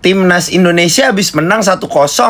Timnas Indonesia habis menang 1-0.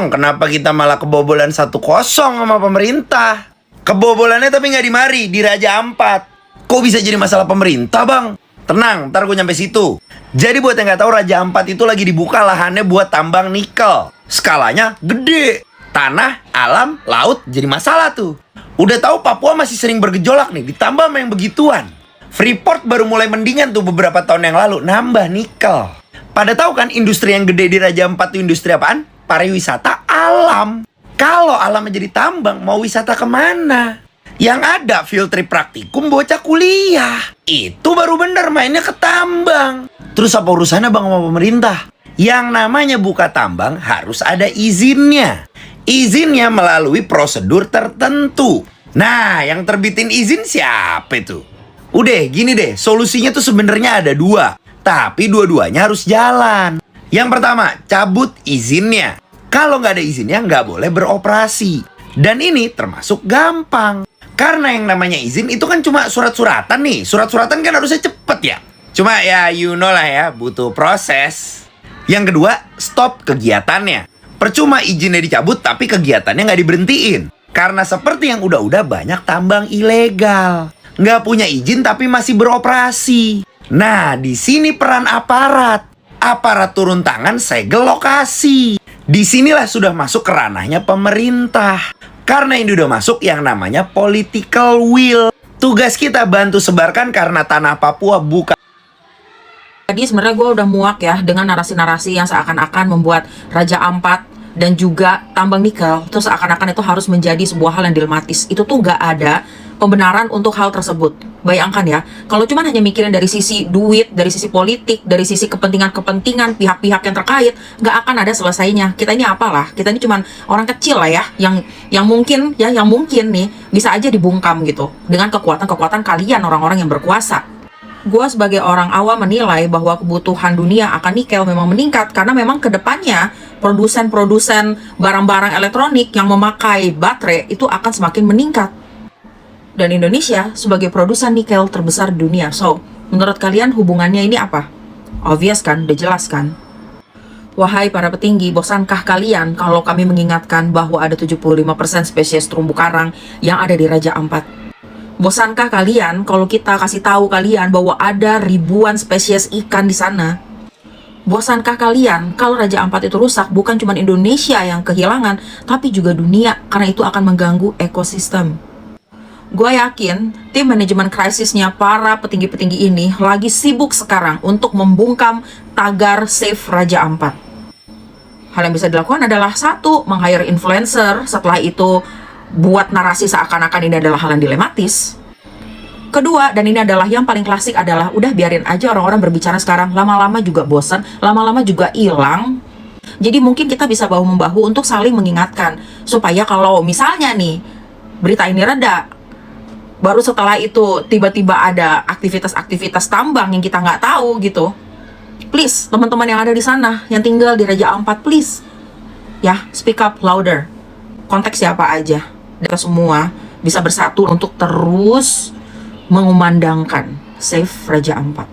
Kenapa kita malah kebobolan 1-0 sama pemerintah? Kebobolannya tapi nggak di Mari, di Raja Ampat. Kok bisa jadi masalah pemerintah, Bang? Tenang, ntar gue nyampe situ. Jadi buat yang nggak tahu, Raja Ampat itu lagi dibuka lahannya buat tambang nikel. Skalanya gede. Tanah, alam, laut jadi masalah tuh. Udah tahu Papua masih sering bergejolak nih, ditambah sama yang begituan. Freeport baru mulai mendingan tuh beberapa tahun yang lalu, nambah nikel. Pada tahu kan industri yang gede di Raja Ampat itu industri apaan? Pariwisata alam. Kalau alam menjadi tambang, mau wisata kemana? Yang ada field trip praktikum bocah kuliah. Itu baru bener mainnya ke tambang. Terus apa urusannya Bang sama pemerintah? Yang namanya buka tambang harus ada izinnya. Izinnya melalui prosedur tertentu. Nah, yang terbitin izin siapa itu? Udah, gini deh, solusinya tuh sebenarnya ada dua. Tapi dua-duanya harus jalan. Yang pertama, cabut izinnya. Kalau nggak ada izinnya, nggak boleh beroperasi. Dan ini termasuk gampang. Karena yang namanya izin itu kan cuma surat-suratan nih. Surat-suratan kan harusnya cepet ya. Cuma ya you know lah ya, butuh proses. Yang kedua, stop kegiatannya. Percuma izinnya dicabut tapi kegiatannya nggak diberhentiin. Karena seperti yang udah-udah banyak tambang ilegal. Nggak punya izin tapi masih beroperasi. Nah, di sini peran aparat. Aparat turun tangan segel lokasi. Disinilah sudah masuk ke ranahnya pemerintah. Karena ini udah masuk yang namanya political will. Tugas kita bantu sebarkan karena tanah Papua bukan. Tadi sebenarnya gue udah muak ya dengan narasi-narasi yang seakan-akan membuat Raja Ampat dan juga tambang nikel itu seakan-akan itu harus menjadi sebuah hal yang dilematis. Itu tuh nggak ada pembenaran untuk hal tersebut. Bayangkan ya, kalau cuma hanya mikirin dari sisi duit, dari sisi politik, dari sisi kepentingan-kepentingan pihak-pihak yang terkait, nggak akan ada selesainya. Kita ini apalah? Kita ini cuma orang kecil lah ya, yang mungkin nih bisa aja dibungkam gitu dengan kekuatan-kekuatan kalian orang-orang yang berkuasa. Gue sebagai orang awam menilai bahwa kebutuhan dunia akan nikel memang meningkat karena memang kedepannya produsen-produsen barang-barang elektronik yang memakai baterai itu akan semakin meningkat. Dan Indonesia sebagai produsen nikel terbesar di dunia. So, menurut kalian hubungannya ini apa? Obvious kan? Udah jelas kan? Wahai para petinggi, bosankah kalian kalau kami mengingatkan bahwa ada 75% spesies terumbu karang yang ada di Raja Ampat? Bosankah kalian kalau kita kasih tahu kalian bahwa ada ribuan spesies ikan di sana? Bosankah kalian kalau Raja Ampat itu rusak, bukan cuma Indonesia yang kehilangan, tapi juga dunia, karena itu akan mengganggu ekosistem. Gue yakin tim manajemen krisisnya para petinggi-petinggi ini lagi sibuk sekarang untuk membungkam tagar Save Raja Ampat. Hal yang bisa dilakukan adalah satu, meng-hire influencer, setelah itu buat narasi seakan-akan ini adalah hal yang dilematis. Kedua, dan ini adalah yang paling klasik adalah udah biarin aja orang-orang berbicara sekarang, lama-lama juga bosan, lama-lama juga hilang. Jadi mungkin kita bisa bahu-membahu untuk saling mengingatkan supaya kalau misalnya nih berita ini reda, baru setelah itu tiba-tiba ada aktivitas-aktivitas tambang yang kita nggak tahu gitu. Please, teman-teman yang ada di sana, yang tinggal di Raja Ampat, please. Ya, speak up louder. Konteks siapa aja. Kita semua bisa bersatu untuk terus mengumandangkan Save Raja Ampat.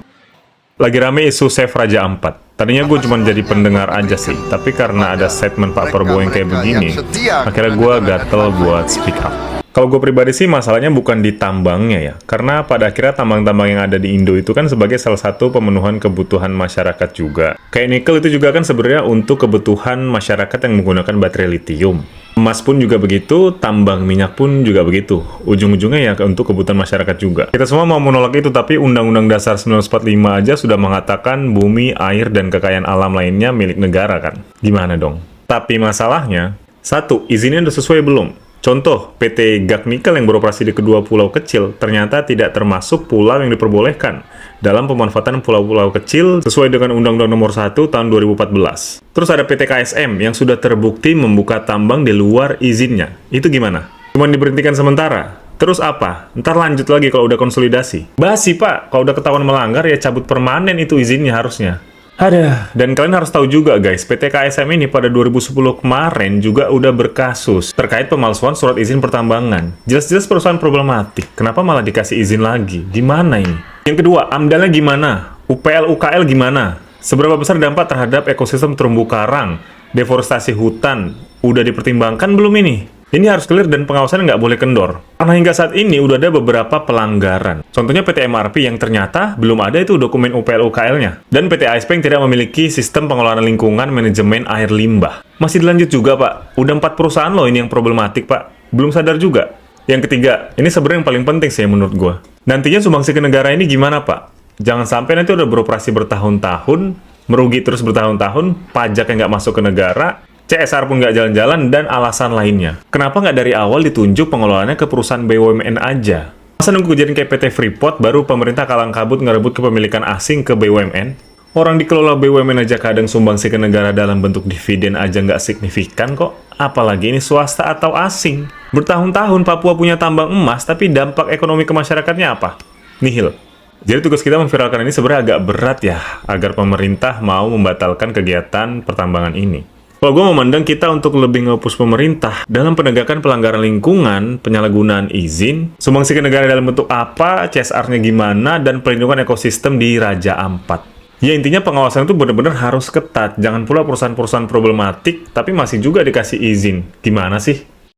Lagi rame isu Save Raja Ampat. Tadinya gue cuma jadi pendengar aja sih. Tapi karena ada statement Pak Prabowo yang kayak begini, akhirnya gue gatel buat speak up. Kalau gue pribadi sih masalahnya bukan di tambangnya ya. Karena pada akhirnya tambang-tambang yang ada di Indo itu kan sebagai salah satu pemenuhan kebutuhan masyarakat juga. Kayak nikel itu juga kan sebenarnya untuk kebutuhan masyarakat yang menggunakan baterai lithium. Emas pun juga begitu, tambang minyak pun juga begitu. Ujung-ujungnya ya untuk kebutuhan masyarakat juga. Kita semua mau menolak itu, tapi Undang-Undang Dasar 1945 aja sudah mengatakan bumi, air, dan kekayaan alam lainnya milik negara kan. Gimana dong? Tapi masalahnya, satu, izinnya udah sesuai belum? Contoh, PT Gag Nikel yang beroperasi di kedua pulau kecil ternyata tidak termasuk pulau yang diperbolehkan dalam pemanfaatan pulau-pulau kecil sesuai dengan Undang-Undang Nomor 1 Tahun 2014. Terus ada PT KSM yang sudah terbukti membuka tambang di luar izinnya. Itu gimana? Cuma diberhentikan sementara? Terus apa? Ntar lanjut lagi kalau udah konsolidasi. Basi Pak, kalau udah ketahuan melanggar ya cabut permanen itu izinnya harusnya. Ada. Dan kalian harus tahu juga guys, PT KSM ini pada 2010 kemarin juga udah berkasus terkait pemalsuan surat izin pertambangan. Jelas-jelas perusahaan problematik. Kenapa malah dikasih izin lagi? Gimana ini? Yang kedua, AMDAL-nya gimana? UPL, UKL gimana? Seberapa besar dampak terhadap ekosistem terumbu karang, deforestasi hutan, udah dipertimbangkan belum ini? Ini harus clear dan pengawasan nggak boleh kendor. Karena hingga saat ini udah ada beberapa pelanggaran. Contohnya PT MRP yang ternyata belum ada itu dokumen UPL-UKL-nya. Dan PT ASP yang tidak memiliki sistem pengelolaan lingkungan manajemen air limbah. Masih dilanjut juga, Pak. Udah 4 perusahaan loh ini yang problematik, Pak. Belum sadar juga. Yang ketiga, ini sebenarnya yang paling penting sih menurut gue. Nantinya sumbangsi ke negara ini gimana, Pak? Jangan sampai nanti udah beroperasi bertahun-tahun, merugi terus bertahun-tahun, pajak yang nggak masuk ke negara, CSR pun nggak jalan-jalan, dan alasan lainnya. Kenapa nggak dari awal ditunjuk pengelolaannya ke perusahaan BUMN aja? Masa nunggu kejadian kayak PT Freeport, baru pemerintah kalang kabut ngerebut kepemilikan asing ke BUMN? Orang dikelola BUMN aja kadang sumbangsi ke negara dalam bentuk dividen aja nggak signifikan kok. Apalagi ini swasta atau asing. Bertahun-tahun Papua punya tambang emas, tapi dampak ekonomi ke masyarakatnya apa? Nihil. Jadi tugas kita memviralkan ini sebenarnya agak berat ya, agar pemerintah mau membatalkan kegiatan pertambangan ini. Kalau gue memandang kita untuk lebih nge-push pemerintah dalam penegakan pelanggaran lingkungan, penyalahgunaan izin, sumbangsi ke negara dalam bentuk apa, CSR-nya gimana, dan perlindungan ekosistem di Raja Ampat. Ya intinya pengawasan itu benar-benar harus ketat, jangan pula perusahaan-perusahaan problematik, tapi masih juga dikasih izin. Gimana sih?